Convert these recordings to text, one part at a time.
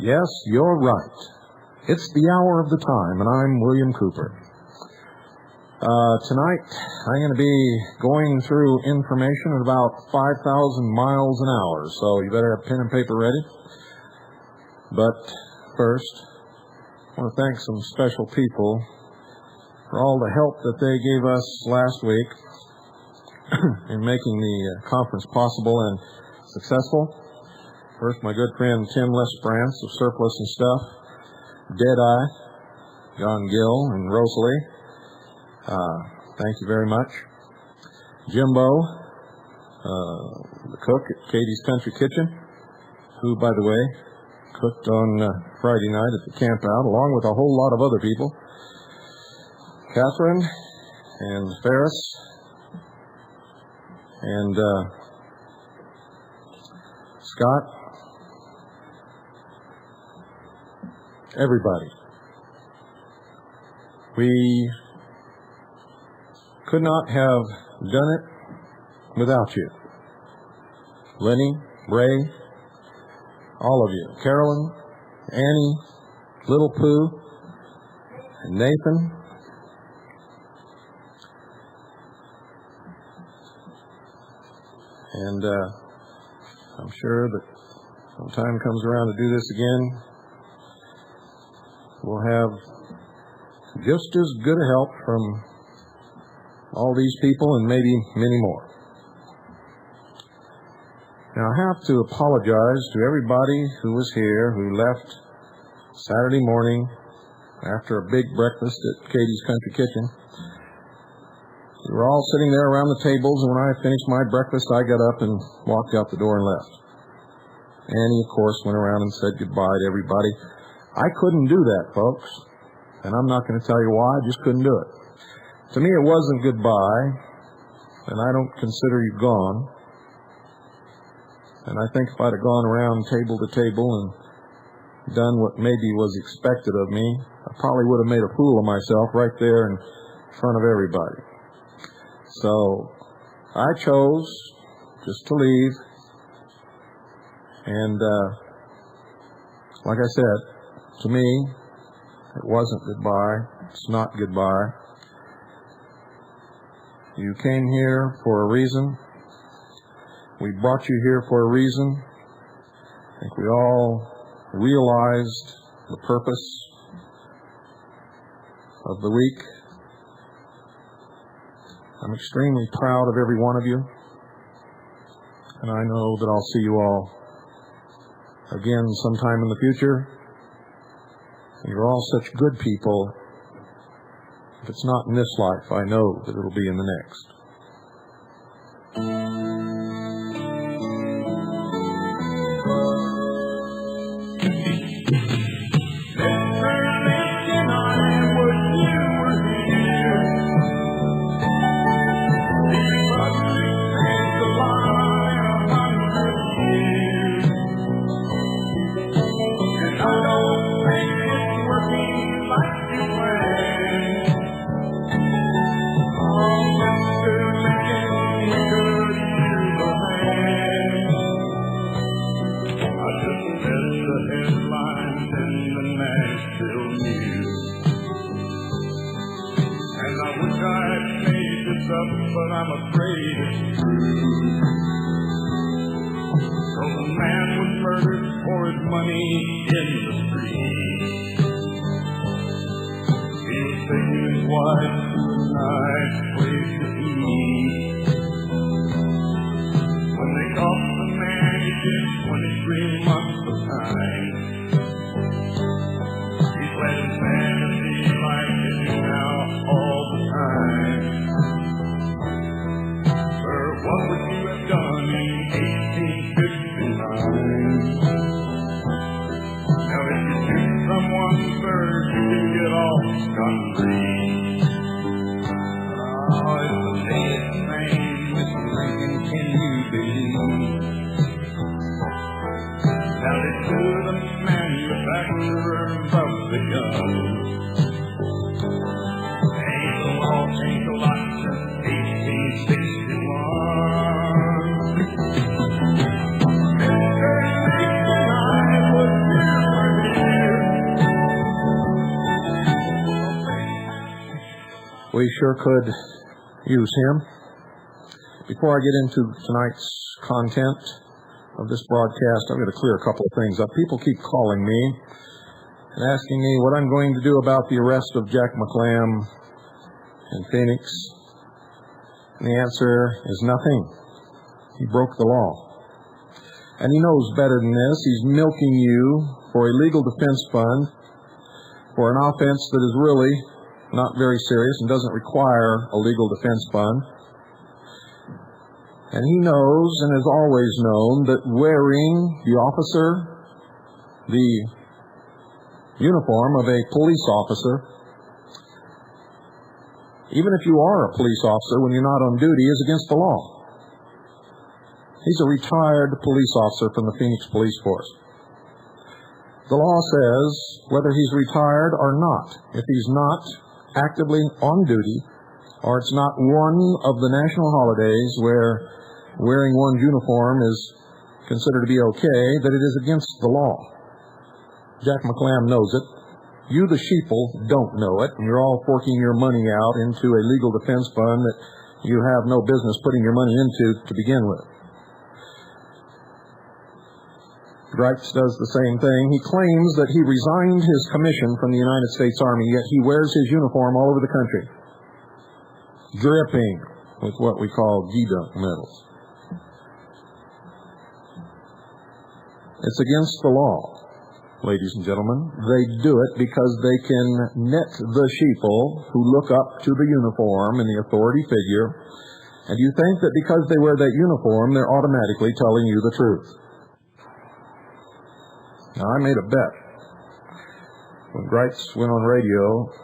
Yes, you're right. It's the hour of the time, and I'm William Cooper. Tonight, I'm going to be going through information at about 5,000 miles an hour, so you better have pen and paper ready. But first, I want to thank some special people for all the help that they gave us last week in making the conference possible and successful. First, my good friend Tim Lesbrance of Surplus and Stuff, Deadeye, John Gill, and Rosalie. Thank you very much. Jimbo, the cook at Katie's Country Kitchen, who, by the way, cooked on Friday night at the camp out, along with a whole lot of other people. Catherine and Ferris and Scott. Everybody. We could not have done it without you. Lenny, Ray, all of you. Carolyn, Annie, Little Pooh, and Nathan. And I'm sure that when time comes around to do this again, we'll have just as good a help from all these people and maybe many more. Now, I have to apologize to everybody who was here, who left Saturday morning after a big breakfast at Katie's Country Kitchen. We were all sitting there around the tables, and when I finished my breakfast, I got up and walked out the door and left. Annie, of course, went around and said goodbye to everybody. I couldn't do that, folks, and I'm not going to tell you why. I just couldn't do it. To me, it wasn't goodbye, and I don't consider you gone. And I think if I'd have gone around table to table and done what maybe was expected of me, I probably would have made a fool of myself right there in front of everybody. So I chose just to leave, and like I said, to me, it wasn't goodbye. It's not goodbye. You came here for a reason. We brought you here for a reason. I think we all realized the purpose of the week. I'm extremely proud of every one of you, and I know that I'll see you all again sometime in the future. You're all such good people. If it's not in this life, I know that it'll be in the next. But I'm afraid it's true. So the man was murdered for his money in the street. He was taking his quite a nice place to be. When they caught the man, he did 23 months of time. He fled in fantasy life living now all the time. Sir, what would you have done in 1859? Now if you shoot someone, sir, you can get off scot-free. Oh, it's the latest thing, Mr. Lincoln, can you believe? Now they sue the manufacturers of the gun. Ain't the law changed a lot since 1861. Mr. Lincoln, I was here. We sure could use him. Before I get into tonight's content of this broadcast, I'm going to clear a couple of things up. People keep calling me and asking me what I'm going to do about the arrest of Jack McLamb in Phoenix. And the answer is nothing. He broke the law. And he knows better than this. He's milking you for a legal defense fund for an offense that is really not very serious and doesn't require a legal defense fund. And he knows and has always known that wearing the uniform of a police officer, even if you are a police officer when you're not on duty, is against the law. He's a retired police officer from the Phoenix Police Force. The law says whether he's retired or not, if he's not actively on duty, or it's not one of the national holidays where wearing one's uniform is considered to be okay, that it is against the law. Jack McLamb knows it. You, the sheeple, don't know it, and you're all forking your money out into a legal defense fund that you have no business putting your money into to begin with. Greitz does the same thing. He claims that he resigned his commission from the United States Army, yet he wears his uniform all over the country, dripping with what we call G-Dunk medals. It's against the law, ladies and gentlemen. They do it because they can net the sheeple who look up to the uniform and the authority figure, and you think that because they wear that uniform, they're automatically telling you the truth. Now, I made a bet when Greitz went on radio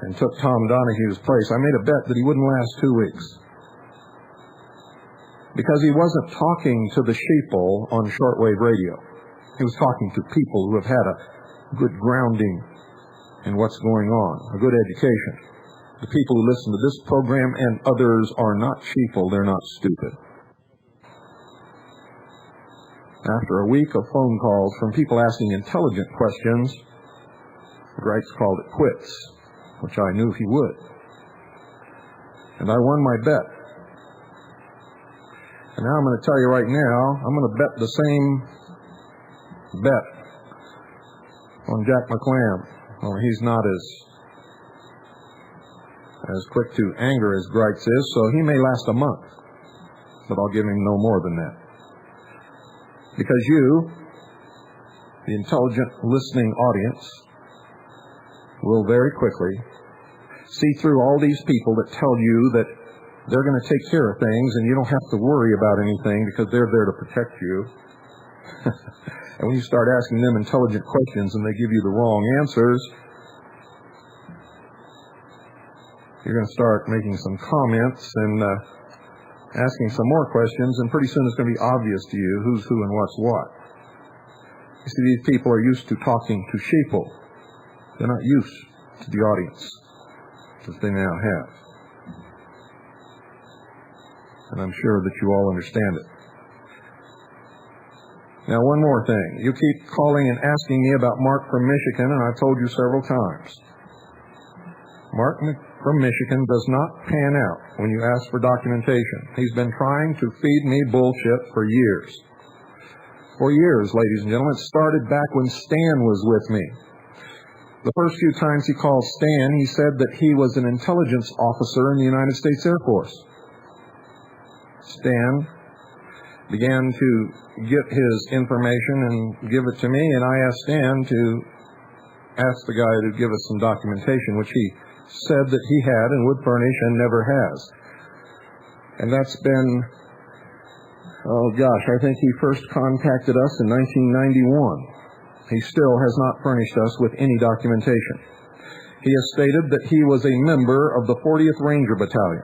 and took Tom Donahue's place. I made a bet that he wouldn't last 2 weeks because he wasn't talking to the sheeple on shortwave radio. He was talking to people who have had a good grounding in what's going on, a good education. The people who listen to this program and others are not sheeple. They're not stupid. After a week of phone calls from people asking intelligent questions, Greitz called it quits, which I knew he would. And I won my bet. And now I'm going to tell you right now, I'm going to bet the same bet on Jack McLamb. Well, he's not as quick to anger as Greitz is, so he may last a month. But I'll give him no more than that. Because you, the intelligent listening audience, will very quickly see through all these people that tell you that they're going to take care of things and you don't have to worry about anything because they're there to protect you. And when you start asking them intelligent questions and they give you the wrong answers, you're going to start making some comments and asking some more questions, and pretty soon it's going to be obvious to you who's who and what's what. You see, these people are used to talking to sheeple. They're not used to the audience that they now have. And I'm sure that you all understand it. Now, one more thing. You keep calling and asking me about Mark from Michigan, and I've told you several times. Mark from Michigan does not pan out when you ask for documentation. He's been trying to feed me bullshit for years. For years, ladies and gentlemen. It started back when Stan was with me. The first few times he called Stan, he said that he was an intelligence officer in the United States Air Force. Stan began to get his information and give it to me, and I asked Stan to ask the guy to give us some documentation, which he said that he had and would furnish and never has. And that's been, I think he first contacted us in 1991. He still has not furnished us with any documentation. He has stated that he was a member of the 40th Ranger Battalion.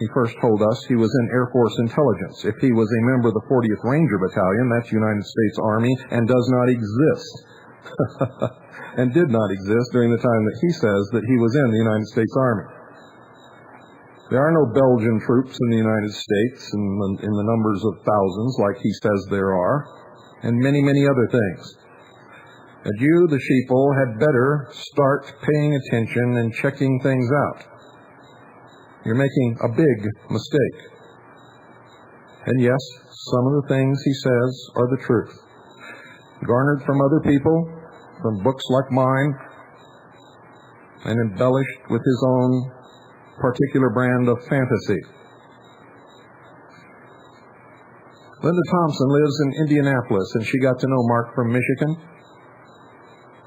He first told us he was in Air Force Intelligence. If he was a member of the 40th Ranger Battalion, that's United States Army and does not exist. And did not exist during the time that he says that he was in the United States Army. There are no Belgian troops in the United States in the numbers of thousands like he says there are, and many, many other things. And you, the sheeple, had better start paying attention and checking things out. You're making a big mistake. And yes, some of the things he says are the truth. Garnered from other people, from books like mine, and embellished with his own particular brand of fantasy. Linda Thompson lives in Indianapolis, and she got to know Mark from Michigan.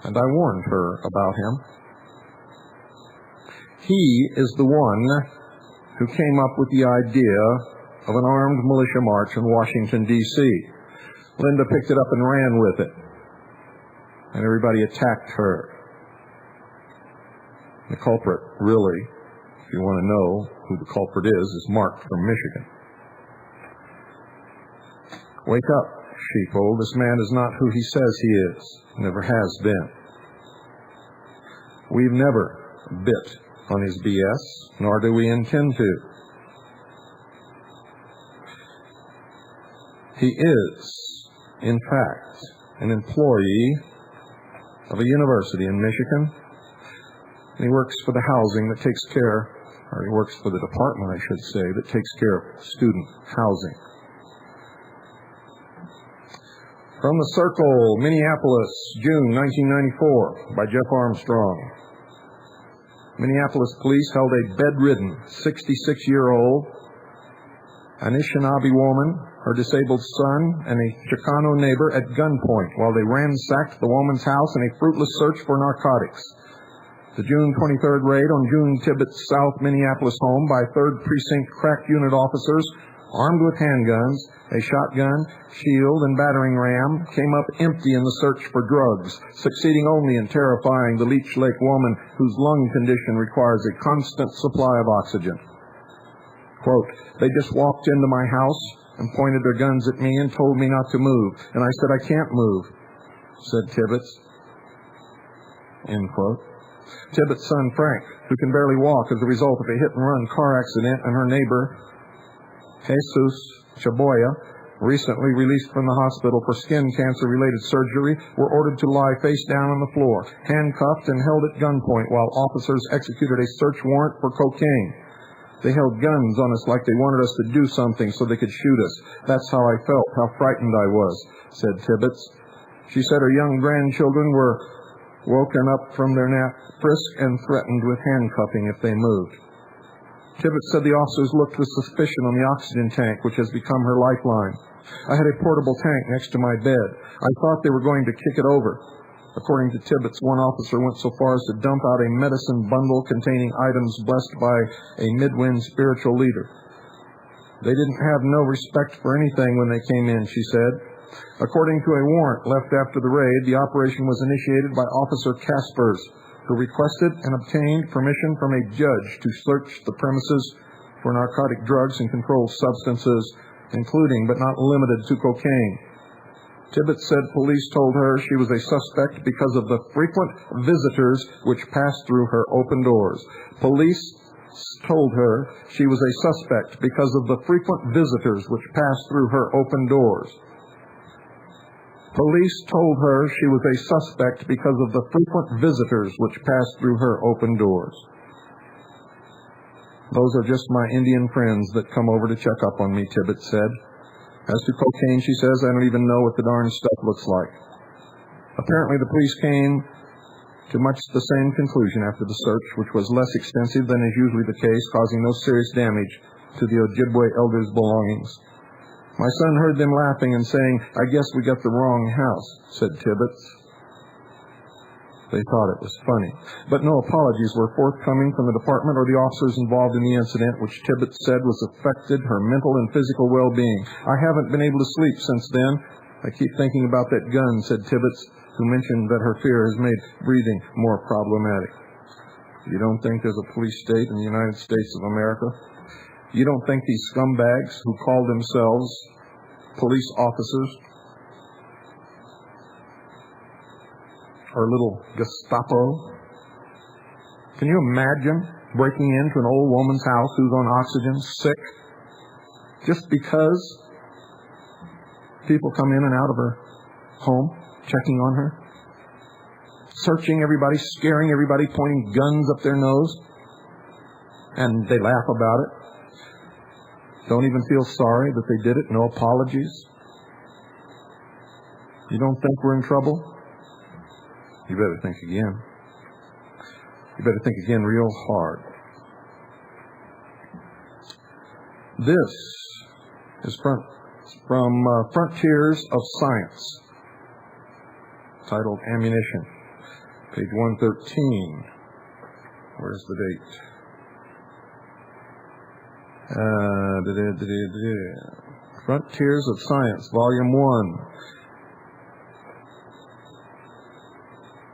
And I warned her about him. He is the one who came up with the idea of an armed militia march in Washington, D.C. Linda picked it up and ran with it. And everybody attacked her. The culprit, really, if you want to know who the culprit is Mark from Michigan. Wake up, sheeple. This man is not who he says he is. Never has been. We've never bit on his BS, nor do we intend to. He is, in fact, an employee of a university in Michigan. He works for the housing that takes care, or he works for the department, I should say, that takes care of student housing. From the Circle, Minneapolis, June 1994, by Jeff Armstrong. Minneapolis police held a bedridden 66-year-old Anishinaabe woman, her disabled son, and a Chicano neighbor at gunpoint while they ransacked the woman's house in a fruitless search for narcotics. The June 23rd raid on June Tibbetts' South Minneapolis home by 3rd Precinct crack unit officers armed with handguns, a shotgun, shield, and battering ram, came up empty in the search for drugs, succeeding only in terrifying the Leech Lake woman whose lung condition requires a constant supply of oxygen. Quote, they just walked into my house and pointed their guns at me and told me not to move. And I said, I can't move, said Tibbetts. End quote. Tibbetts' son, Frank, who can barely walk as a result of a hit-and-run car accident, and her neighbor, Jesus Chaboya, recently released from the hospital for skin cancer-related surgery, were ordered to lie face down on the floor, handcuffed and held at gunpoint while officers executed a search warrant for cocaine. They held guns on us like they wanted us to do something so they could shoot us. That's how I felt, how frightened I was, said Tibbetts. She said her young grandchildren were woken up from their nap, frisked and threatened with handcuffing if they moved. Tibbetts said the officers looked with suspicion on the oxygen tank, which has become her lifeline. I had a portable tank next to my bed. I thought they were going to kick it over. According to Tibbetts, one officer went so far as to dump out a medicine bundle containing items blessed by a Midwind spiritual leader. They didn't have no respect for anything when they came in, she said. According to a warrant left after the raid, the operation was initiated by Officer Caspers, who requested and obtained permission from a judge to search the premises for narcotic drugs and controlled substances, including but not limited to cocaine. Tibbetts said police told her she was a suspect because of the frequent visitors which passed through her open doors. Police told her she was a suspect because of the frequent visitors which passed through her open doors. Police told her she was a suspect because of the frequent visitors which passed through her open doors. Those are just my Indian friends that come over to check up on me, Tibbetts said. As to cocaine, she says, I don't even know what the darn stuff looks like. Apparently the police came to much the same conclusion after the search, which was less extensive than is usually the case, causing no serious damage to the Ojibwe elders' belongings. My son heard them laughing and saying, "I guess we got the wrong house," said Tibbetts. They thought it was funny. But no apologies were forthcoming from the department or the officers involved in the incident, which Tibbetts said was affected her mental and physical well-being. "I haven't been able to sleep since then. I keep thinking about that gun," said Tibbetts, who mentioned that her fear has made breathing more problematic. You don't think there's a police state in the United States of America? You don't think these scumbags who call themselves police officers are little Gestapo? Can you imagine breaking into an old woman's house who's on oxygen, sick, just because people come in and out of her home, checking on her, searching everybody, scaring everybody, pointing guns up their nose, and they laugh about it? Don't even feel sorry that they did it? No apologies? You don't think we're in trouble? You better think again. You better think again real hard. This is from Frontiers of Science, titled Ammunition, page 113. Where's the date? Frontiers of Science, Volume 1.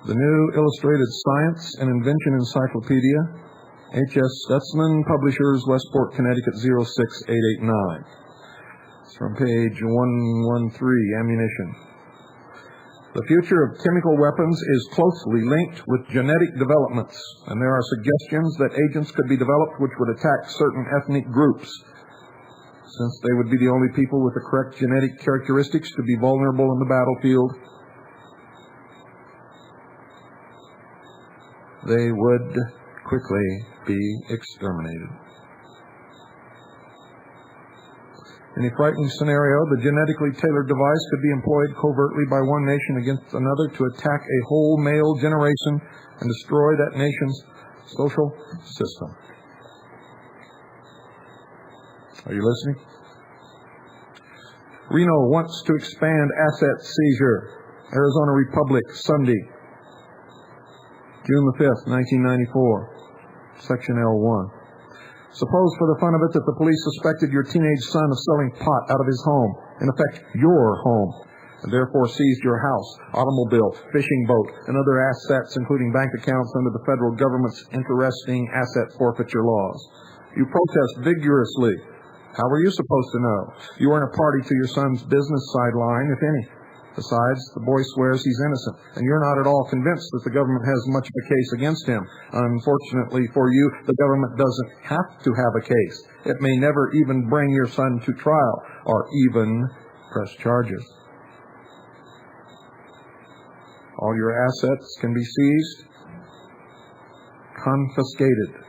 The New Illustrated Science and Invention Encyclopedia, H.S. Stutzman, Publishers, Westport, Connecticut, 06889. It's from page 113, Ammunition. The future of chemical weapons is closely linked with genetic developments, and there are suggestions that agents could be developed which would attack certain ethnic groups, since they would be the only people with the correct genetic characteristics to be vulnerable in the battlefield. They would quickly be exterminated. In a frightening scenario, the genetically tailored device could be employed covertly by one nation against another to attack a whole male generation and destroy that nation's social system. Are you listening? Reno wants to expand asset seizure. Arizona Republic, Sunday, June the 5th, 1994, Section L1. Suppose for the fun of it that the police suspected your teenage son of selling pot out of his home, in effect your home, and therefore seized your house, automobile, fishing boat, and other assets, including bank accounts under the federal government's interesting asset forfeiture laws. You protest vigorously. How were you supposed to know? You weren't a party to your son's business sideline, if any. Besides, the boy swears he's innocent, and you're not at all convinced that the government has much of a case against him. Unfortunately for you, the government doesn't have to have a case. It may never even bring your son to trial, or even press charges. All your assets can be seized, confiscated,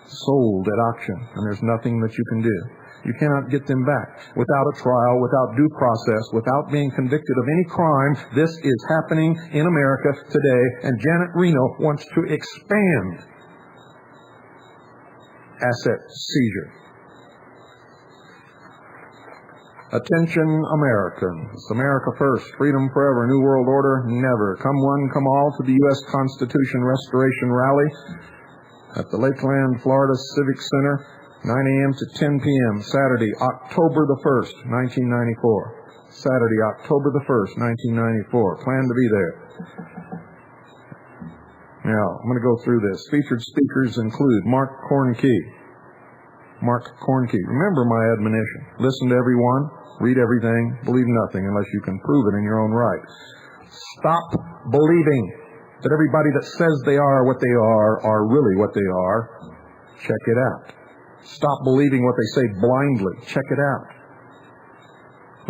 sold at auction, and there's nothing that you can do. You cannot get them back. Without a trial, without due process, without being convicted of any crime, this is happening in America today, and Janet Reno wants to expand asset seizure. Attention, Americans. America first. Freedom forever. New World Order never. Come one, come all to the U.S. Constitution Restoration Rally at the Lakeland, Florida Civic Center, 9 a.m. to 10 p.m., Saturday, October the 1st, 1994. Saturday, October the 1st, 1994. Plan to be there. Now, I'm going to go through this. Featured speakers include Mark Kornke. Mark Kornke. Remember my admonition. Listen to everyone, read everything, believe nothing unless you can prove it in your own right. Stop believing that everybody that says they are what they are really what they are. Check it out. Stop believing what they say blindly. Check it out.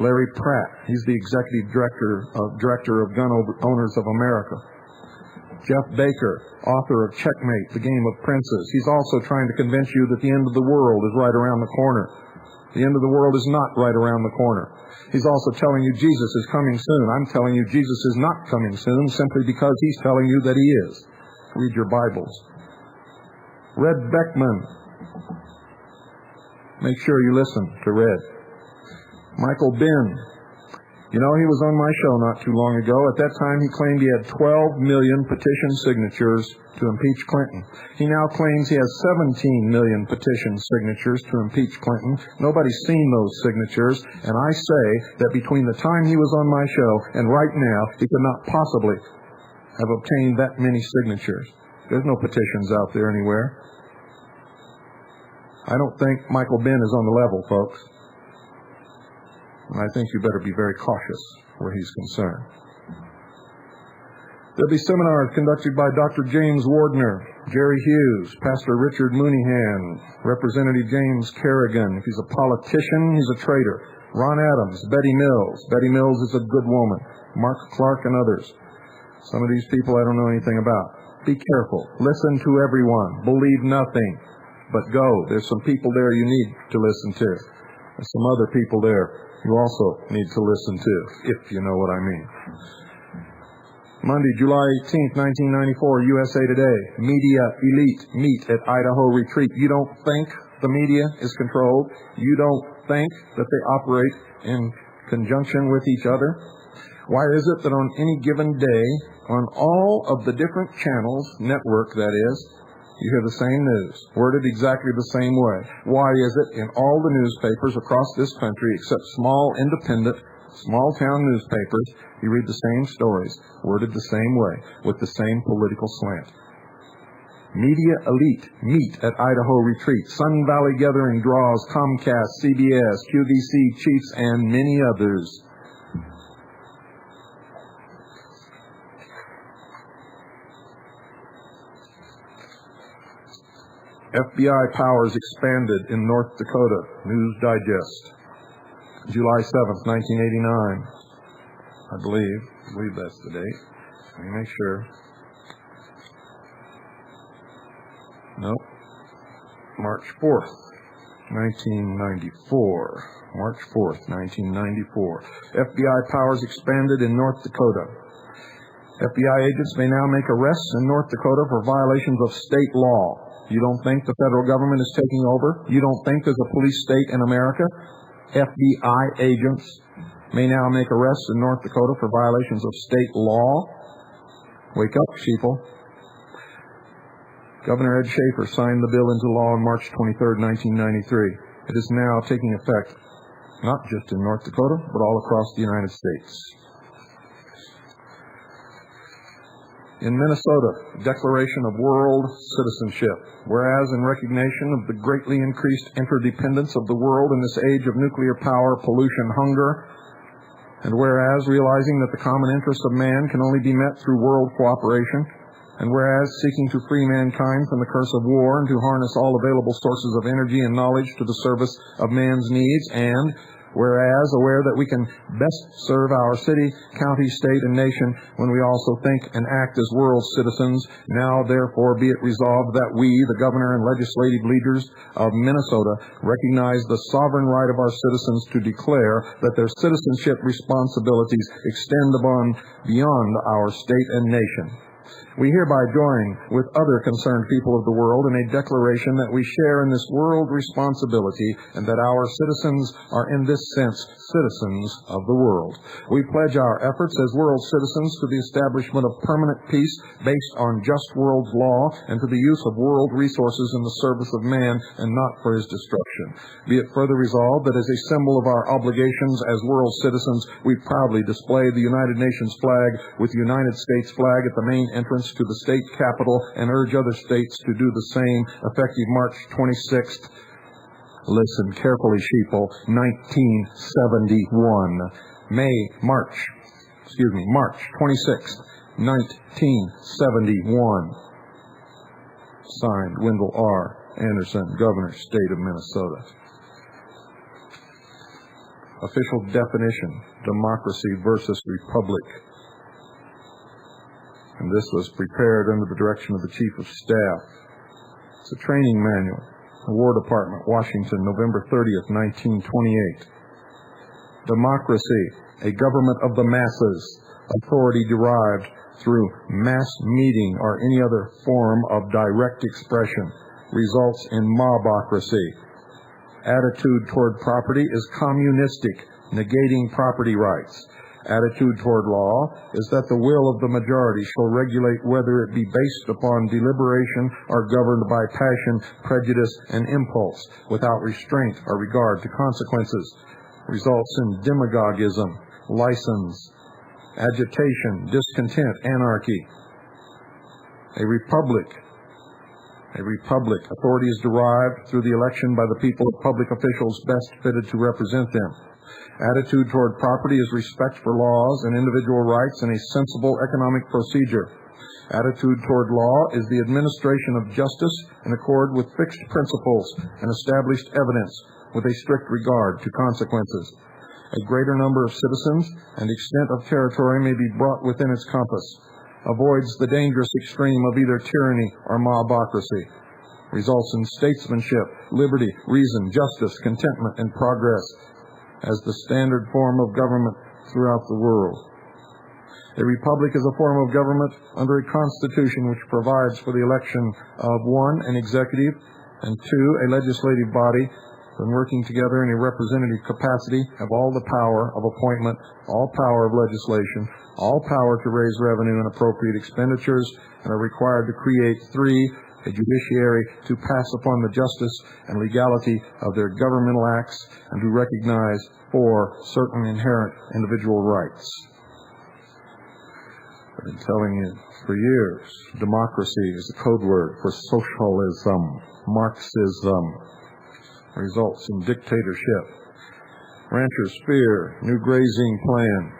Larry Pratt, he's the executive director of Gun Owners of America. Jeff Baker, author of Checkmate, The Game of Princes. He's also trying to convince you that the end of the world is right around the corner. The end of the world is not right around the corner. He's also telling you Jesus is coming soon. I'm telling you Jesus is not coming soon simply because he's telling you that he is. Read your Bibles. Red Beckman. Make sure you listen to Red. Michael Benn. You know, he was on my show not too long ago. At that time, he claimed he had 12 million petition signatures to impeach Clinton. He now claims he has 17 million petition signatures to impeach Clinton. Nobody's seen those signatures, and I say that between the time he was on my show and right now, he could not possibly have obtained that many signatures. There's no petitions out there anywhere. I don't think Michael Benn is on the level, folks. And I think you better be very cautious where he's concerned. There'll be seminars conducted by Dr. James Wardner, Jerry Hughes, Pastor Richard Mooneyhan, Representative James Kerrigan. If he's a politician, he's a traitor. Ron Adams, Betty Mills. Betty Mills is a good woman. Mark Clark and others. Some of these people I don't know anything about. Be careful. Listen to everyone. Believe nothing. But go. There's some people there you need to listen to. There's some other people there you also need to listen to, if you know what I mean. Monday, July 18th, 1994, USA Today. Media elite meet at Idaho retreat. You don't think the media is controlled? You don't think that they operate in conjunction with each other? Why is it that on any given day, on all of the different channels, network that is, you hear the same news, worded exactly the same way? Why is it in all the newspapers across this country, except small, independent, small-town newspapers, you read the same stories, worded the same way, with the same political slant? Media elite meet at Idaho retreat. Sun Valley Gathering draws Comcast, CBS, QVC chiefs, and many others. FBI powers expanded in North Dakota. News Digest. July 7th, 1989. I believe that's the date. Let me make sure. No. March 4th, 1994. March 4th, 1994. FBI powers expanded in North Dakota. FBI agents may now make arrests in North Dakota for violations of state law. You don't think the federal government is taking over? You don't think there's a police state in America? FBI agents may now make arrests in North Dakota for violations of state law? Wake up, sheeple. Governor Ed Schaefer signed the bill into law on March 23, 1993. It is now taking effect not just in North Dakota, but all across the United States. In Minnesota, Declaration of World Citizenship. Whereas in recognition of the greatly increased interdependence of the world in this age of nuclear power, pollution, hunger, and whereas realizing that the common interests of man can only be met through world cooperation, and whereas seeking to free mankind from the curse of war and to harness all available sources of energy and knowledge to the service of man's needs, and whereas aware that we can best serve our city, county, state, and nation when we also think and act as world citizens, now therefore be it resolved that we, the governor and legislative leaders of Minnesota, recognize the sovereign right of our citizens to declare that their citizenship responsibilities extend beyond our state and nation. We hereby join with other concerned people of the world in a declaration that we share in this world responsibility and that our citizens are in this sense citizens of the world. We pledge our efforts as world citizens to the establishment of permanent peace based on just world law and to the use of world resources in the service of man and not for his destruction. Be it further resolved that as a symbol of our obligations as world citizens, we proudly display the United Nations flag with the United States flag at the main entrance to the state capitol and urge other states to do the same effective March 26th. Listen carefully, sheeple. 1971. March 26th, 1971. Signed, Wendell R. Anderson, Governor, State of Minnesota. Official definition, democracy versus republic. And this was prepared under the direction of the Chief of Staff. It's a training manual. The War Department, Washington, November 30th, 1928. Democracy, a government of the masses, authority derived through mass meeting or any other form of direct expression results in mobocracy. Attitude toward property is communistic, negating property rights. Attitude toward law is that the will of the majority shall regulate whether it be based upon deliberation or governed by passion, prejudice, and impulse, without restraint or regard to consequences. Results in demagogism, license, agitation, discontent, anarchy. A republic. Authority is derived through the election by the people of public officials best fitted to represent them. Attitude toward property is respect for laws and individual rights and a sensible economic procedure. Attitude toward law is the administration of justice in accord with fixed principles and established evidence with a strict regard to consequences. A greater number of citizens and extent of territory may be brought within its compass. Avoids the dangerous extreme of either tyranny or mobocracy. Results in statesmanship, liberty, reason, justice, contentment, and progress as the standard form of government throughout the world. A republic is a form of government under a constitution which provides for the election of 1, an executive, and 2, a legislative body, when working together in a representative capacity, have all the power of appointment, all power of legislation, all power to raise revenue and appropriate expenditures, and are required to create 3, a judiciary to pass upon the justice and legality of their governmental acts and to recognize 4, certain inherent individual rights. I've been telling you for years, democracy is a code word for socialism, Marxism. Results in dictatorship. Ranchers fear new grazing plan.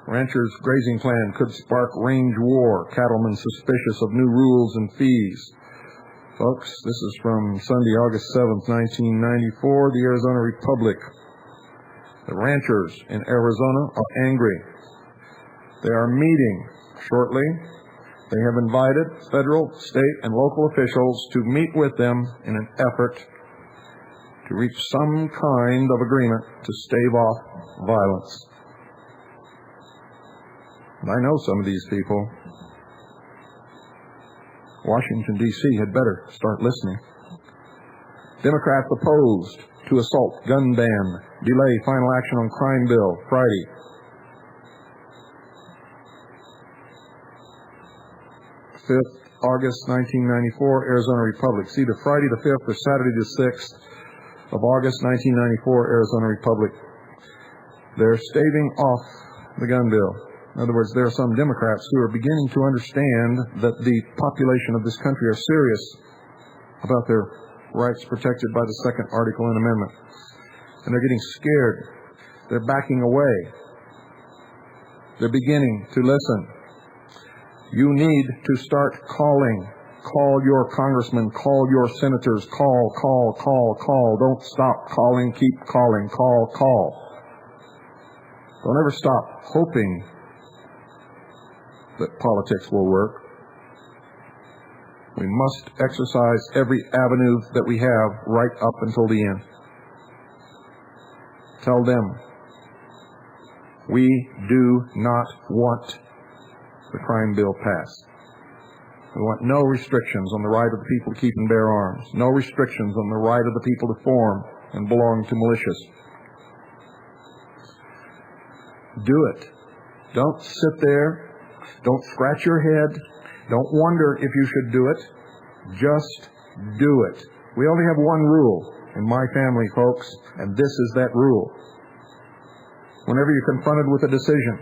Ranchers' grazing plan could spark range war, cattlemen suspicious of new rules and fees. Folks, this is from Sunday, August 7th, 1994, the Arizona Republic. The ranchers in Arizona are angry. They are meeting shortly. They have invited federal, state, and local officials to meet with them in an effort to reach some kind of agreement to stave off violence. And I know some of these people. Washington, D.C. had better start listening. Democrats opposed to assault, gun ban, delay final action on crime bill, Friday. August 1994, Arizona Republic. See, either Friday the 5th or Saturday the 6th of August 1994, Arizona Republic. They're staving off the gun bill. In other words, there are some Democrats who are beginning to understand that the population of this country are serious about their rights protected by the second article and amendment. And they're getting scared. They're backing away. They're beginning to listen. You need to start calling. Call your congressmen. Call your senators. Call. Don't stop calling. Keep calling. Call. Don't ever stop hoping that politics will work. We must exercise every avenue that we have right up until the end. Tell them, we do not want the crime bill passed. We want no restrictions on the right of the people to keep and bear arms. No restrictions on the right of the people to form and belong to militias. Do it. Don't sit there. Don't scratch your head. Don't wonder if you should do it. Just do it. We only have one rule in my family, folks, and this is that rule. Whenever you're confronted with a decision,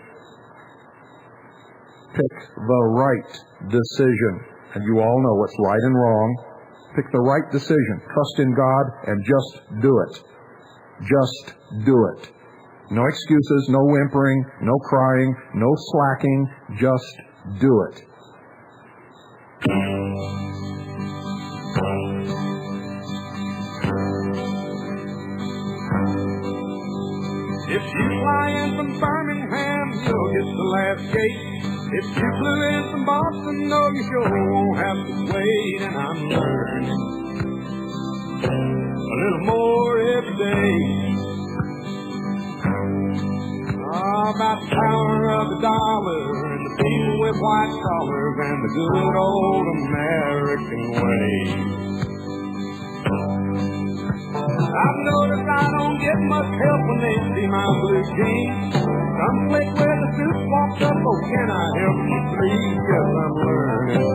pick the right decision. And you all know what's right and wrong. Pick the right decision. Trust in God and just do it. Just do it. No excuses, no whimpering, no crying, no slacking. Just do it. If you fly in from Birmingham, you'll get the last gate. If you flew in from Boston, no, you sure won't have to wait. And I'm learning a little more every day. About the power of the dollar and the people with white collars and the good old American way. I've noticed I don't get much help when they see my blue jeans. Some slick with a suit walks up, oh, can I help you please? Yes, I'm learning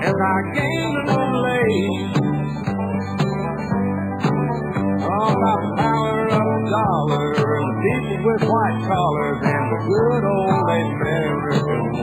as I gain a little age. About the power of the dollar and the people with white collars and the good old American way.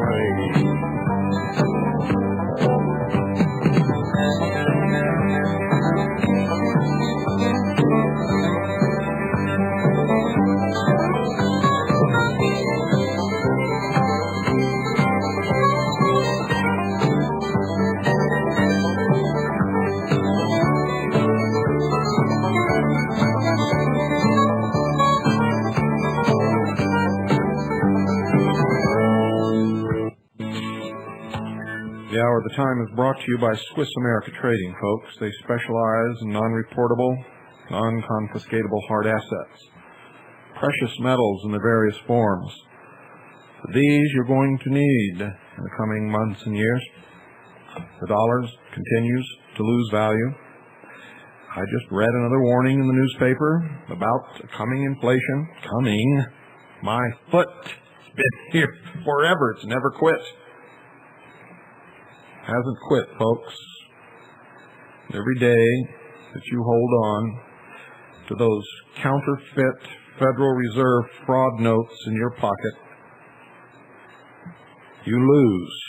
The Hour of the Time is brought to you by Swiss America Trading, folks. They specialize in non-reportable, non-confiscatable hard assets, precious metals in their various forms. For these you're going to need in the coming months and years. The dollar continues to lose value. I just read another warning in the newspaper about coming inflation. Coming. My foot's been here forever. It's never quit. Hasn't quit, folks. Every day that you hold on to those counterfeit Federal Reserve fraud notes in your pocket, you lose.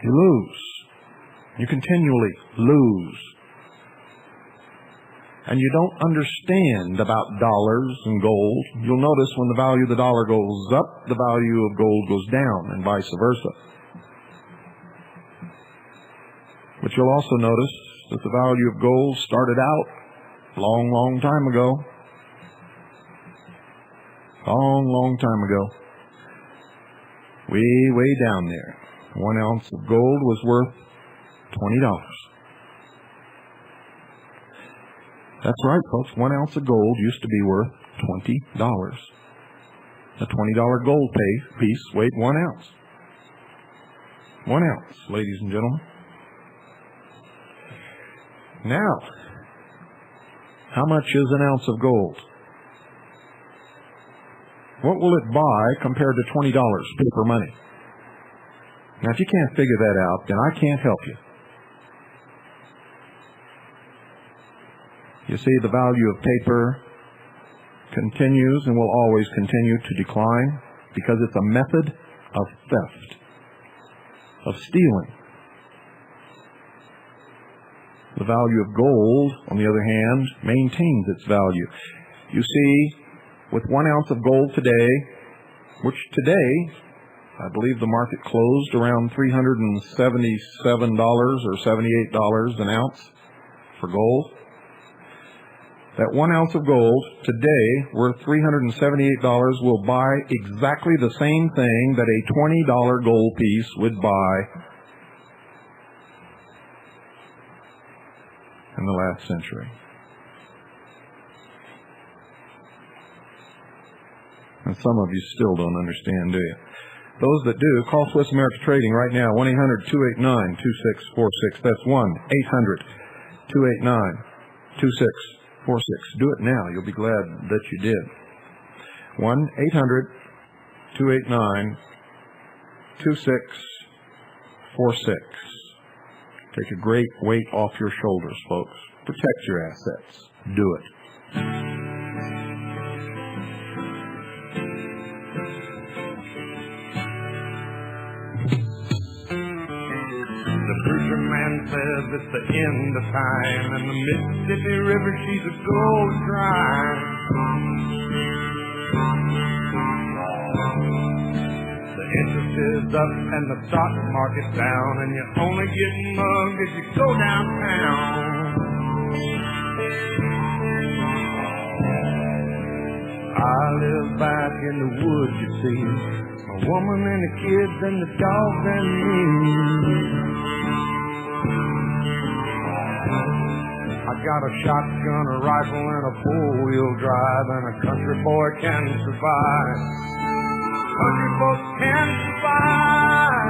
You lose. You continually lose. And you don't understand about dollars and gold. You'll notice when the value of the dollar goes up, the value of gold goes down, and vice versa. But you'll also notice that the value of gold started out a long, long time ago. Long time ago. Way down there. 1 ounce of gold was worth $20. That's right, folks. 1 ounce of gold used to be worth $20. A $20 gold piece weighed 1 ounce. 1 ounce, ladies and gentlemen. Now, how much is an ounce of gold? What will it buy compared to $20 paper money? Now, if you can't figure that out, then I can't help you. You see, the value of paper continues and will always continue to decline because it's a method of theft, of stealing. The value of gold, on the other hand, maintains its value. You see, with 1 ounce of gold today, which today, I believe the market closed around $377 or $78 an ounce for gold. That 1 ounce of gold today, worth $378, will buy exactly the same thing that a $20 gold piece would buy in the last century. And some of you still don't understand, do you? Those that do, call Swiss America Trading right now, 1-800-289-2646. That's 1-800-289-2646. Do it now. You'll be glad that you did. 1-800-289-2646. Take a great weight off your shoulders, folks. Protect your assets. Do it. The preacher man says it's the end of time, and the Mississippi River, she's a gold dry. The interest is up and the stock market's down, and you only get mugged if you go downtown. I live back in the woods, you see, a woman and the kids and the dogs and me. I I've got a shotgun, a rifle, and a four-wheel drive, and a country boy can survive. Country boy can survive.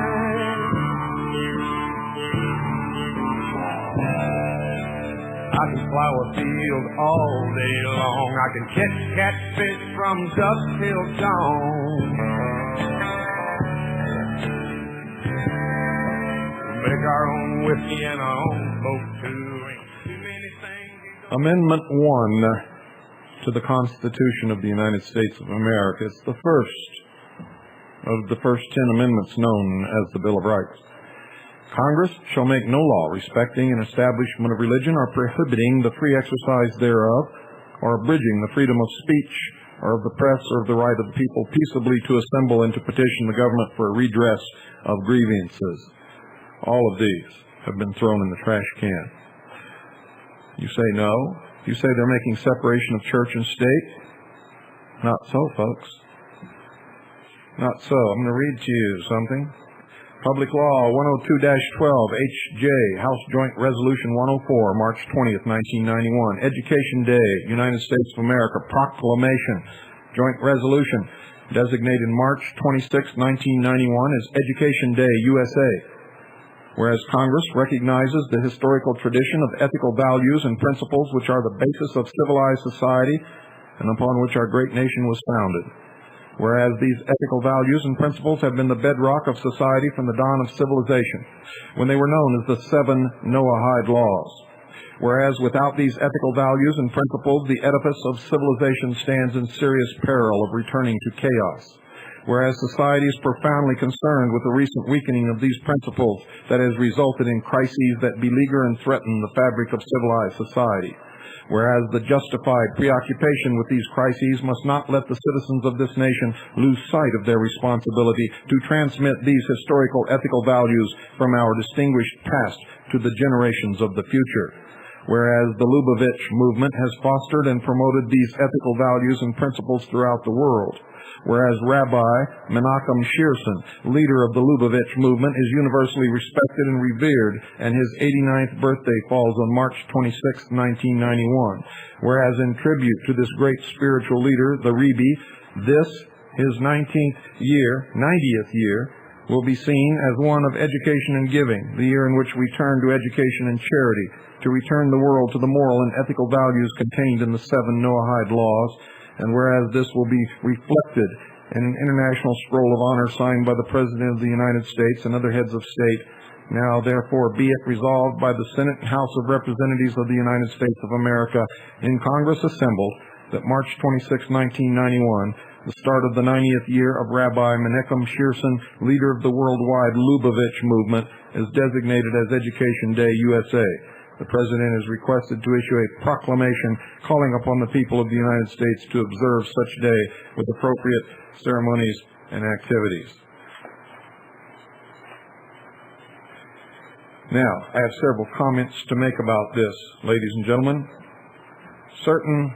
I can plow a field all day long. I can catch catfish from dusk till dawn. Make our own whiskey and our own boat too. Ain't too many things. Amendment 1 to the Constitution of the United States of America. It's the first of the first 10 amendments known as the Bill of Rights. Congress shall make no law respecting an establishment of religion or prohibiting the free exercise thereof, or abridging the freedom of speech or of the press or of the right of the people peaceably to assemble and to petition the government for a redress of grievances. All of these have been thrown in the trash can. You say no? You say they're making separation of church and state? Not so, folks. Not so. I'm going to read to you something. Public Law 102-12, HJ, House Joint Resolution 104, March 20th, 1991. Education Day, United States of America, Proclamation, Joint Resolution, designated March 26, 1991 as Education Day, USA. Whereas Congress recognizes the historical tradition of ethical values and principles which are the basis of civilized society and upon which our great nation was founded. Whereas these ethical values and principles have been the bedrock of society from the dawn of civilization, when they were known as the 7 Noahide laws. Whereas without these ethical values and principles, the edifice of civilization stands in serious peril of returning to chaos. Whereas society is profoundly concerned with the recent weakening of these principles that has resulted in crises that beleaguer and threaten the fabric of civilized society. Whereas the justified preoccupation with these crises must not let the citizens of this nation lose sight of their responsibility to transmit these historical ethical values from our distinguished past to the generations of the future. Whereas the Lubavitch movement has fostered and promoted these ethical values and principles throughout the world. Whereas Rabbi Menachem Shearson, leader of the Lubavitch movement, is universally respected and revered, and his 89th birthday falls on March 26, 1991. Whereas in tribute to this great spiritual leader, the Rebbe, this, his 90th year, will be seen as one of education and giving, the year in which we turn to education and charity, to return the world to the moral and ethical values contained in the 7 Noahide laws. And whereas this will be reflected in an international scroll of honor signed by the President of the United States and other heads of state, now therefore be it resolved by the Senate and House of Representatives of the United States of America in Congress assembled that March 26, 1991, the start of the 90th year of Rabbi Menachem Shearson, leader of the worldwide Lubavitch movement, is designated as Education Day, USA. The President is requested to issue a proclamation calling upon the people of the United States to observe such day with appropriate ceremonies and activities. Now, I have several comments to make about this, ladies and gentlemen. Certain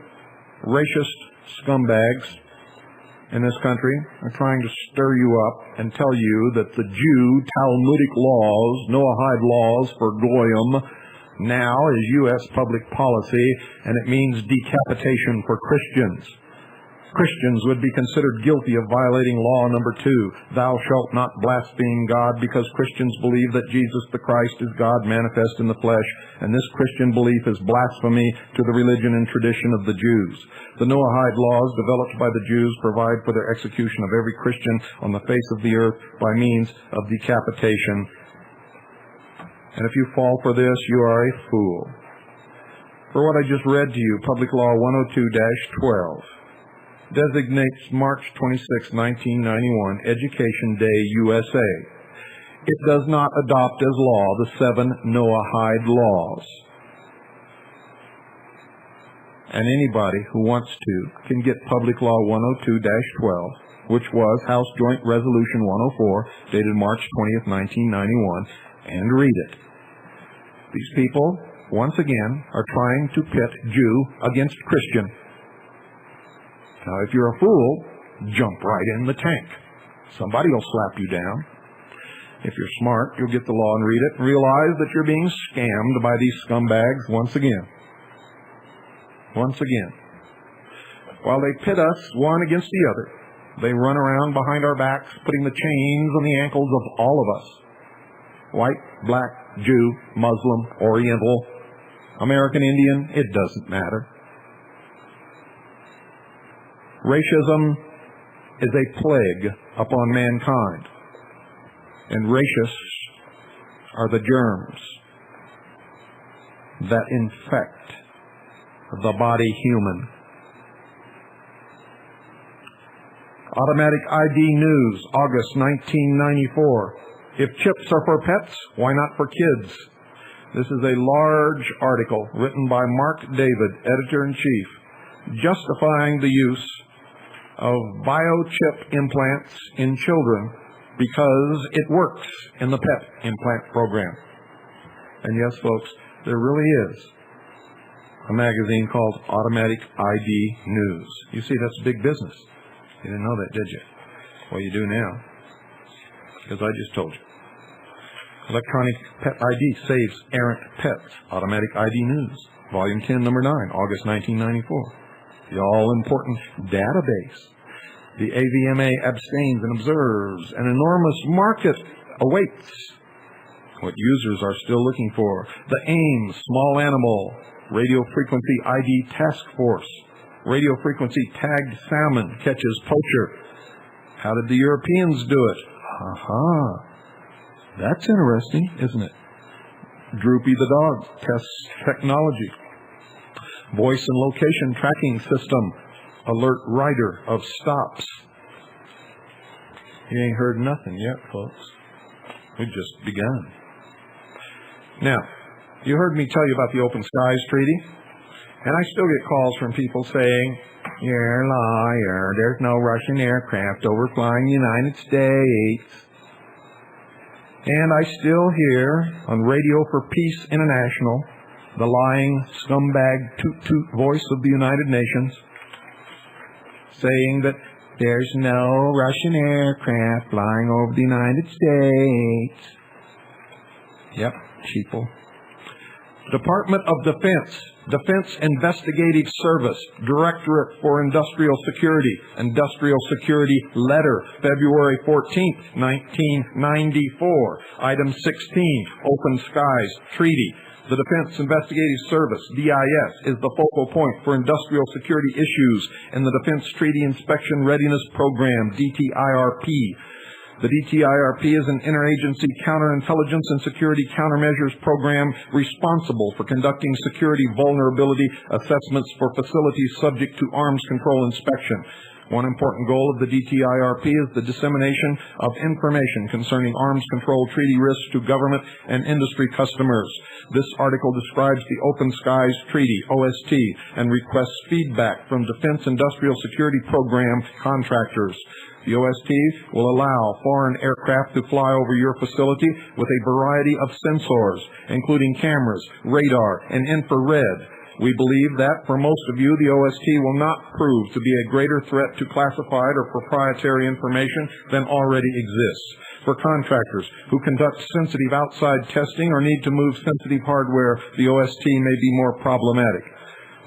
racist scumbags in this country are trying to stir you up and tell you that the Jew Talmudic laws, Noahide laws for Goyim, now is U.S. public policy, and it means decapitation for Christians. Christians would be considered guilty of violating law number 2, thou shalt not blaspheme God, because Christians believe that Jesus the Christ is God manifest in the flesh, and this Christian belief is blasphemy to the religion and tradition of the Jews. The Noahide laws developed by the Jews provide for their execution of every Christian on the face of the earth by means of decapitation. And if you fall for this, you are a fool. For what I just read to you, Public Law 102-12 designates March 26, 1991, Education Day, USA. It does not adopt as law the 7 Noahide laws. And anybody who wants to can get Public Law 102-12, which was House Joint Resolution 104, dated March 20th, 1991, and read it. These people, once again, are trying to pit Jew against Christian. Now, if you're a fool, jump right in the tank. Somebody will slap you down. If you're smart, you'll get the law and read it and realize that you're being scammed by these scumbags once again. once again. While they pit us one against the other, they run around behind our backs, putting the chains on the ankles of all of us. White, black, Jew, Muslim, Oriental, American Indian, it doesn't matter. Racism is a plague upon mankind, and racists are the germs that infect the body human. Automatic ID News, August 1994. If chips are for pets, why not for kids? This is a large article written by Mark David, editor-in-chief, justifying the use of biochip implants in children because it works in the pet implant program. And yes, folks, there really is a magazine called Automatic ID News. You see, that's big business. You didn't know that, did you? Well, you do now, because I just told you. Electronic Pet ID saves errant pets. Automatic ID News, Volume 10, Number 9, August 1994. The all-important database. The AVMA abstains and observes. An enormous market awaits. What users are still looking for. The AIM Small Animal Radio Frequency ID Task Force. Radio frequency tagged salmon catches poacher. How did the Europeans do it? Aha. That's interesting, isn't it? Droopy the dog tests technology. Voice and location tracking system. Alert rider of stops. You ain't heard nothing yet, folks. We've just begun. Now, you heard me tell you about the Open Skies Treaty, and I still get calls from people saying, "You're a liar. There's no Russian aircraft overflying the United States." And I still hear on Radio for Peace International the lying scumbag toot-toot voice of the United Nations saying that there's no Russian aircraft flying over the United States. Yep, sheeple. Department of Defense Investigative Service, Directorate for Industrial Security Letter, February 14th, 1994. Item 16, Open Skies Treaty. The Defense Investigative Service, DIS, is the focal point for industrial security issues in the Defense Treaty Inspection Readiness Program, DTIRP. The DTIRP is an interagency counterintelligence and security countermeasures program responsible for conducting security vulnerability assessments for facilities subject to arms control inspection. One important goal of the DTIRP is the dissemination of information concerning arms control treaty risks to government and industry customers. This article describes the Open Skies Treaty, OST, and requests feedback from Defense Industrial Security Program contractors. The OST will allow foreign aircraft to fly over your facility with a variety of sensors, including cameras, radar, and infrared. We believe that, for most of you, the OST will not prove to be a greater threat to classified or proprietary information than already exists. For contractors who conduct sensitive outside testing or need to move sensitive hardware, the OST may be more problematic.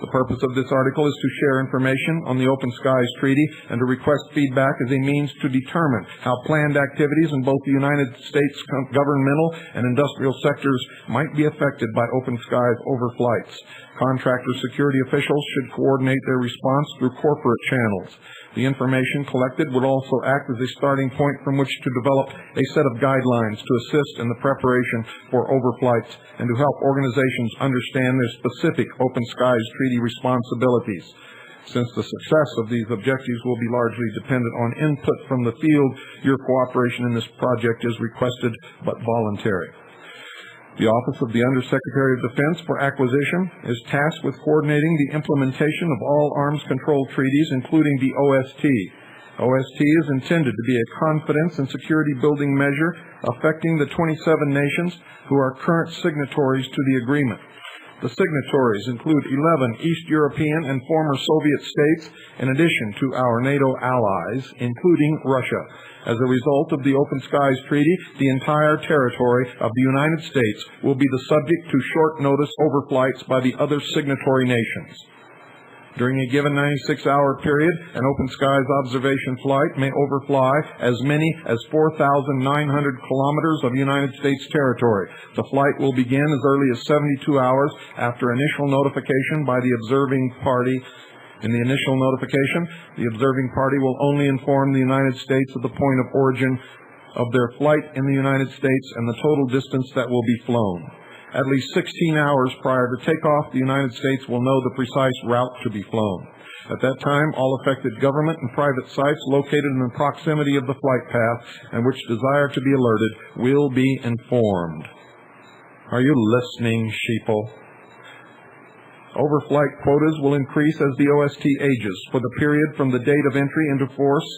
The purpose of this article is to share information on the Open Skies Treaty and to request feedback as a means to determine how planned activities in both the United States governmental and industrial sectors might be affected by Open Skies overflights. Contractor security officials should coordinate their response through corporate channels. The information collected would also act as a starting point from which to develop a set of guidelines to assist in the preparation for overflights and to help organizations understand their specific Open Skies Treaty responsibilities. Since the success of these objectives will be largely dependent on input from the field, your cooperation in this project is requested but voluntary. The Office of the Undersecretary of Defense for Acquisition is tasked with coordinating the implementation of all arms control treaties, including the OST. OST is intended to be a confidence and security building measure affecting the 27 nations who are current signatories to the agreement. The signatories include 11 East European and former Soviet states, in addition to our NATO allies, including Russia. As a result of the Open Skies Treaty, the entire territory of the United States will be the subject to short notice overflights by the other signatory nations. During a given 96-hour period, an open skies observation flight may overfly as many as 4,900 kilometers of United States territory. The flight will begin as early as 72 hours after initial notification by the observing party. In the initial notification, the observing party will only inform the United States of the point of origin of their flight in the United States and the total distance that will be flown. At least 16 hours prior to takeoff, the United States will know the precise route to be flown. At that time, all affected government and private sites located in the proximity of the flight path and which desire to be alerted will be informed. Are you listening, sheeple? Overflight quotas will increase as the OST ages. For the period from the date of entry into force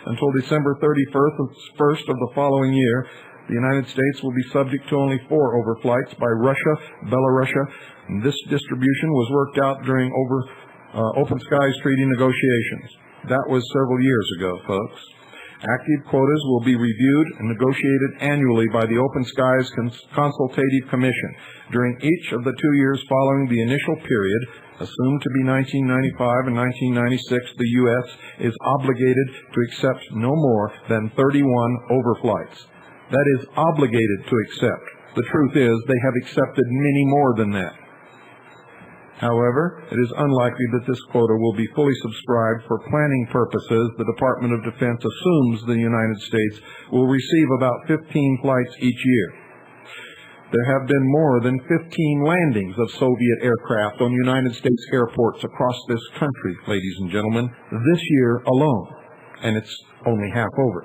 until December 31st of the following year, the United States will be subject to only 4 overflights by Russia, Belarus. This distribution was worked out during Open Skies Treaty negotiations. That was several years ago, folks. Active quotas will be reviewed and negotiated annually by the Open Skies Consultative Commission. During each of the 2 years following the initial period, assumed to be 1995 and 1996, the U.S. is obligated to accept no more than 31 overflights. That is obligated to accept. The truth is they have accepted many more than that. However, it is unlikely that this quota will be fully subscribed. For planning purposes, the Department of Defense assumes the United States will receive about 15 flights each year. There have been more than 15 landings of Soviet aircraft on United States airports across this country, ladies and gentlemen, this year alone. And it's only half over.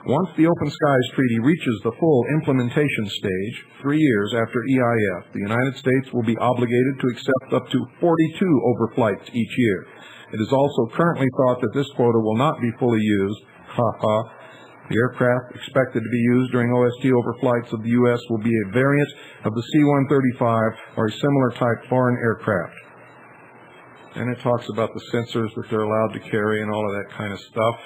Once the Open Skies Treaty reaches the full implementation stage, 3 years after EIF, the United States will be obligated to accept up to 42 overflights each year. It is also currently thought that this quota will not be fully used. The aircraft expected to be used during OST overflights of the U.S. will be a variant of the C-135 or a similar type foreign aircraft. And it talks about the sensors that they're allowed to carry and all of that kind of stuff.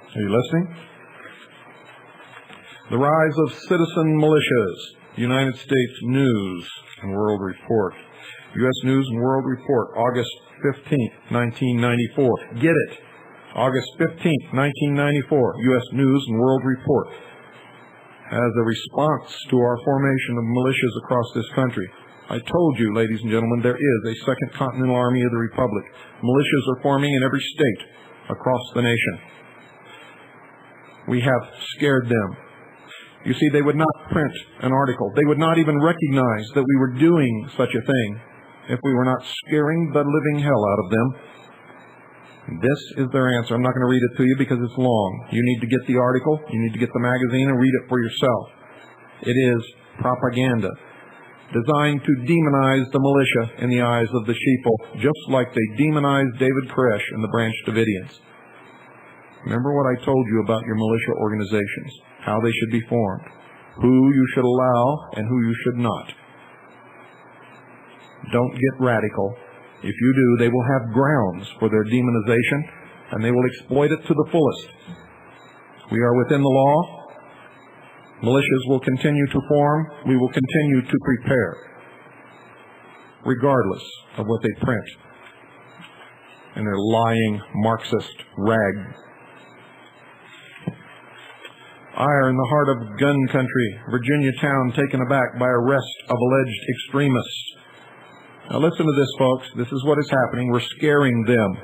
Are you listening? The rise of citizen militias. United States News and World Report. U.S. News and World Report, August 15th, 1994. Get it. August 15th, 1994. U.S. News and World Report. As a response to our formation of militias across this country, I told you, ladies and gentlemen, there is a Second Continental Army of the Republic. Militias are forming in every state across the nation. We have scared them. You see, they would not print an article. They would not even recognize that we were doing such a thing if we were not scaring the living hell out of them. This is their answer. I'm not going to read it to you because it's long. You need to get the article. You need to get the magazine and read it for yourself. It is propaganda designed to demonize the militia in the eyes of the sheeple, just like they demonized David Koresh and the Branch Davidians. Remember what I told you about your militia organizations, how they should be formed, who you should allow and who you should not. Don't get radical. If you do, they will have grounds for their demonization, and they will exploit it to the fullest. We are within the law. Militias will continue to form. We will continue to prepare, regardless of what they print in their lying Marxist rag. Ire in the heart of gun country, Virginia town taken aback by arrest of alleged extremists. Now listen to this, folks. This is what is happening. We're scaring them.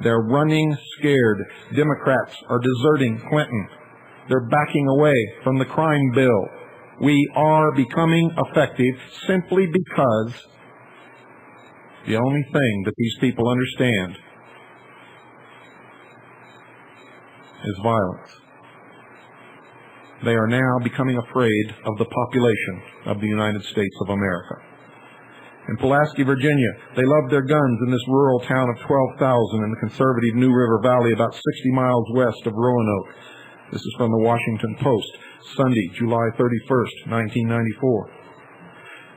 They're running scared. Democrats are deserting Clinton. They're backing away from the crime bill. We are becoming effective simply because the only thing that these people understand is violence. They are now becoming afraid of the population of the United States of America. In Pulaski, Virginia, they love their guns in this rural town of 12,000 in the conservative New River Valley, about 60 miles west of Roanoke. This is from the Washington Post, Sunday, July 31st, 1994.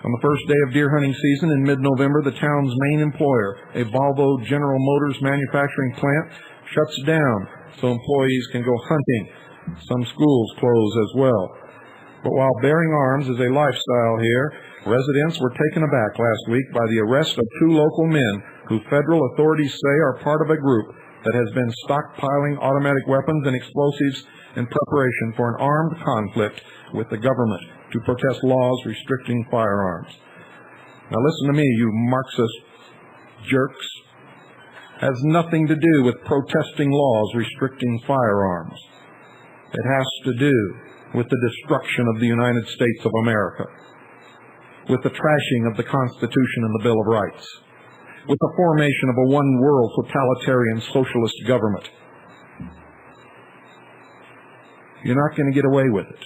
On the first day of deer hunting season in mid-November, the town's main employer, a Volvo General Motors manufacturing plant, shuts down so employees can go hunting. Some schools close as well. But while bearing arms is a lifestyle here, Residents were taken aback last week by the arrest of 2 local men who federal authorities say are part of a group that has been stockpiling automatic weapons and explosives in preparation for an armed conflict with the government to protest laws restricting firearms. Now listen to me, you Marxist jerks. Has nothing to do with protesting laws restricting firearms. It has to do with the destruction of the United States of America, with the trashing of the Constitution and the Bill of Rights, with the formation of a one-world totalitarian socialist government. You're not going to get away with it.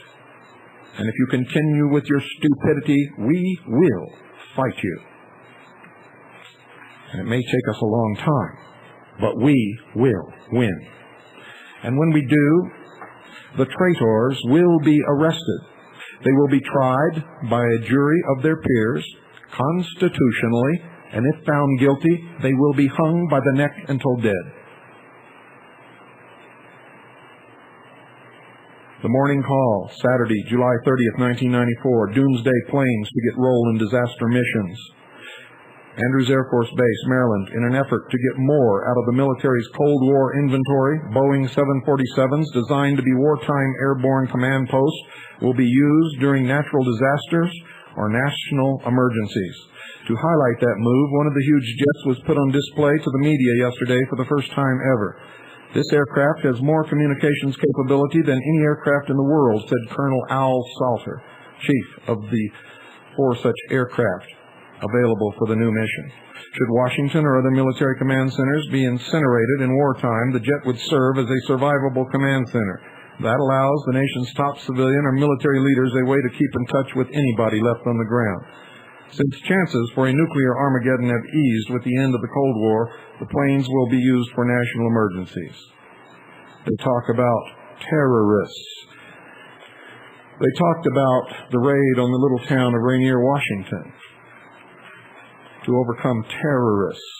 And if you continue with your stupidity, we will fight you. And it may take us a long time, but we will win. And when we do, the traitors will be arrested. They will be tried by a jury of their peers, constitutionally, and if found guilty, they will be hung by the neck until dead. The Morning Call, Saturday, July 30th, 1994. Doomsday planes to get roll in disaster missions. Andrews Air Force Base, Maryland, in an effort to get more out of the military's Cold War inventory, Boeing 747s designed to be wartime airborne command posts will be used during natural disasters or national emergencies. To highlight that move, one of the huge jets was put on display to the media yesterday for the first time ever. This aircraft has more communications capability than any aircraft in the world, said Colonel Al Salter, chief of the 4 such aircraft available for the new mission. Should Washington or other military command centers be incinerated in wartime, the jet would serve as a survivable command center. That allows the nation's top civilian or military leaders a way to keep in touch with anybody left on the ground. Since chances for a nuclear Armageddon have eased with the end of the Cold War, the planes will be used for national emergencies. They talk about terrorists. They talked about the raid on the little town of Rainier, Washington, to overcome terrorists.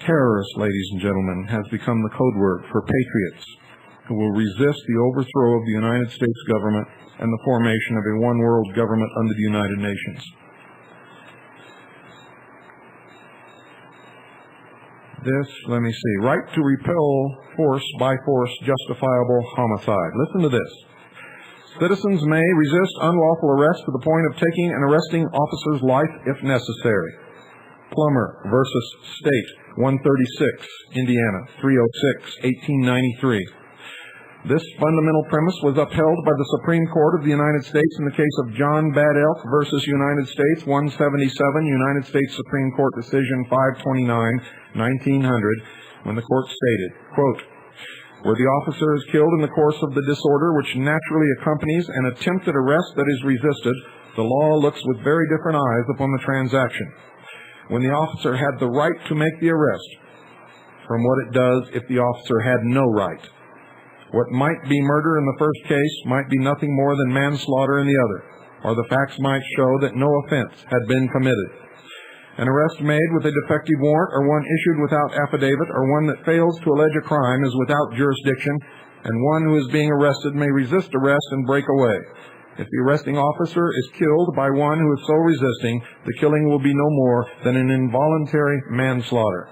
Terrorists, ladies and gentlemen, has become the code word for patriots who will resist the overthrow of the United States government and the formation of a one-world government under the United Nations. This, let me see, right to repel force by force, justifiable homicide. Listen to this. Citizens may resist unlawful arrest to the point of taking an arresting officer's life if necessary. Plummer versus State, 136, Indiana, 306, 1893. This fundamental premise was upheld by the Supreme Court of the United States in the case of John Bad Elk versus United States, 177, United States Supreme Court Decision 529, 1900, when the court stated, quote, where the officer is killed in the course of the disorder which naturally accompanies an attempted arrest that is resisted, the law looks with very different eyes upon the transaction. When the officer had the right to make the arrest, from what it does if the officer had no right. What might be murder in the first case might be nothing more than manslaughter in the other, or the facts might show that no offense had been committed. An arrest made with a defective warrant or one issued without affidavit or one that fails to allege a crime is without jurisdiction, and one who is being arrested may resist arrest and break away. If the arresting officer is killed by one who is so resisting, the killing will be no more than an involuntary manslaughter.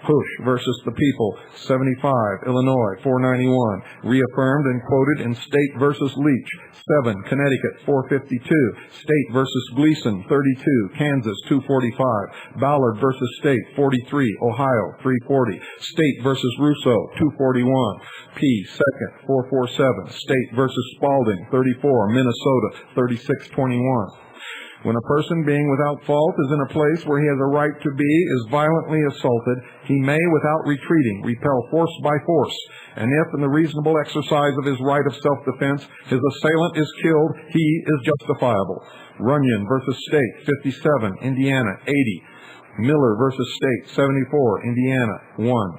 Push versus the People, 75, Illinois, 491, reaffirmed and quoted in State versus Leach, 7, Connecticut, 452, State versus Gleason, 32, Kansas, 245, Ballard versus State, 43, Ohio, 340, State versus Russo, 241, P, 2nd, 447, State versus Spalding, 34, Minnesota, 3621. When a person being without fault is in a place where he has a right to be, is violently assaulted, he may, without retreating, repel force by force. And if, in the reasonable exercise of his right of self-defense, his assailant is killed, he is justifiable. Runyon versus State, 57, Indiana, 80. Miller versus State, 74, Indiana, 1.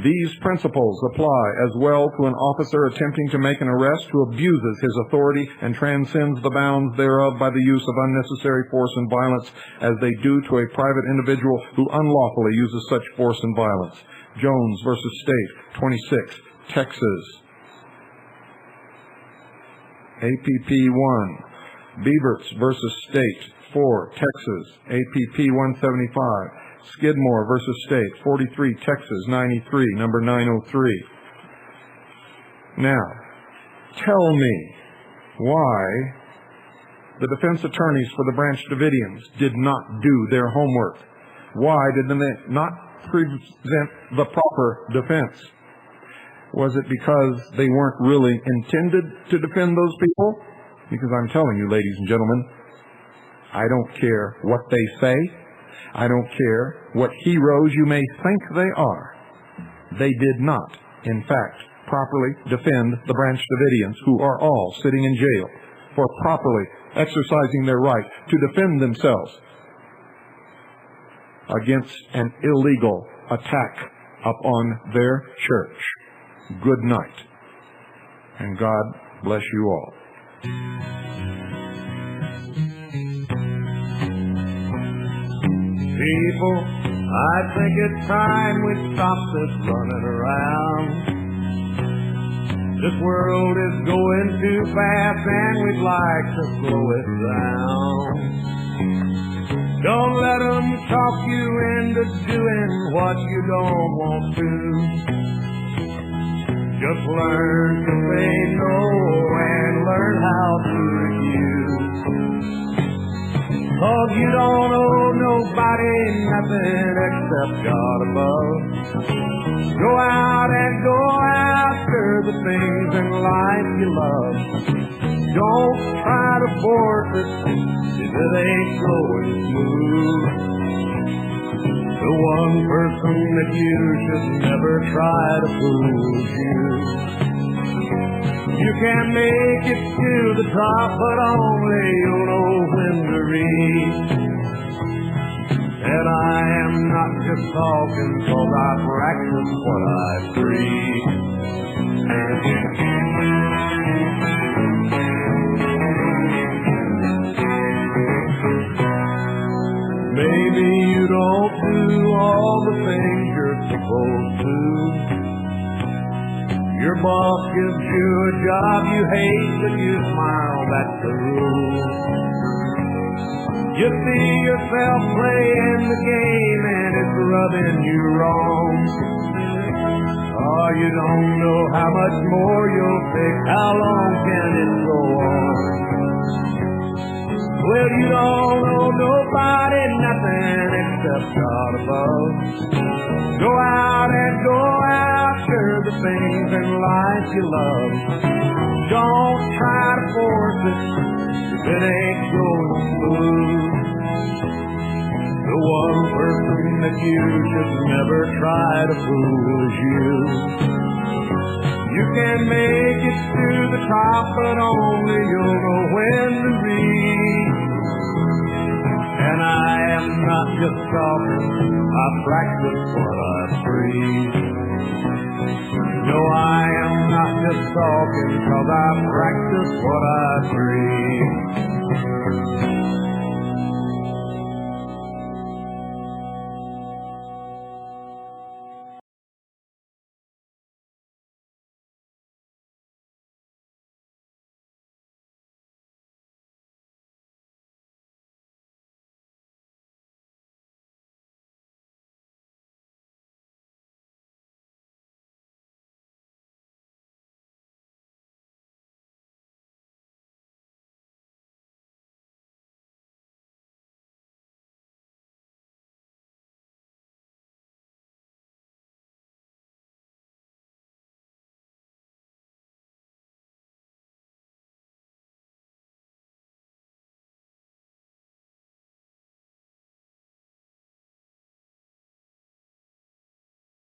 These principles apply as well to an officer attempting to make an arrest who abuses his authority and transcends the bounds thereof by the use of unnecessary force and violence as they do to a private individual who unlawfully uses such force and violence. Jones versus State, 26, Texas. APP 1. Beaverts versus State, 4, Texas, APP 175. Skidmore versus State, 43, Texas, 93, number 903. Now, tell me why the defense attorneys for the Branch Davidians did not do their homework. Why did they not present the proper defense? Was it because they weren't really intended to defend those people? Because I'm telling you, ladies and gentlemen, I don't care what they say. I don't care what heroes you may think they are. They did not, in fact, properly defend the Branch Davidians, who are all sitting in jail for properly exercising their right to defend themselves against an illegal attack upon their church. Good night, and God bless you all. People, I think it's time we stop this running around. This world is going too fast and we'd like to slow it down. Don't let them talk you into doing what you don't want to. Just learn to say no and learn how to refuse. 'Cause you don't owe nobody nothing except God above. Go out and go after the things in life you love. Don't try to force it if it ain't going smooth. The one person that you should never try to fool you. You can make it to the top, but only you'll know when to reach. And I am not just talking 'cause I practice what I preach. Maybe you don't do all the things you're supposed to. Your boss gives you a job you hate, but you smile, that's the rule. You see yourself playing the game and it's rubbing you wrong. Oh, you don't know how much more you'll take, how long can it go on? Well, you don't owe nobody nothing except God above. Go out and go after the things in life you love. Don't try to force it if it ain't going smooth. The one person that you should never try to fool is you. You can make it to the top, but only you'll know when to reach. And I am not just talking, I practice what I preach. No, I am not just talking, 'cause I practice what I preach.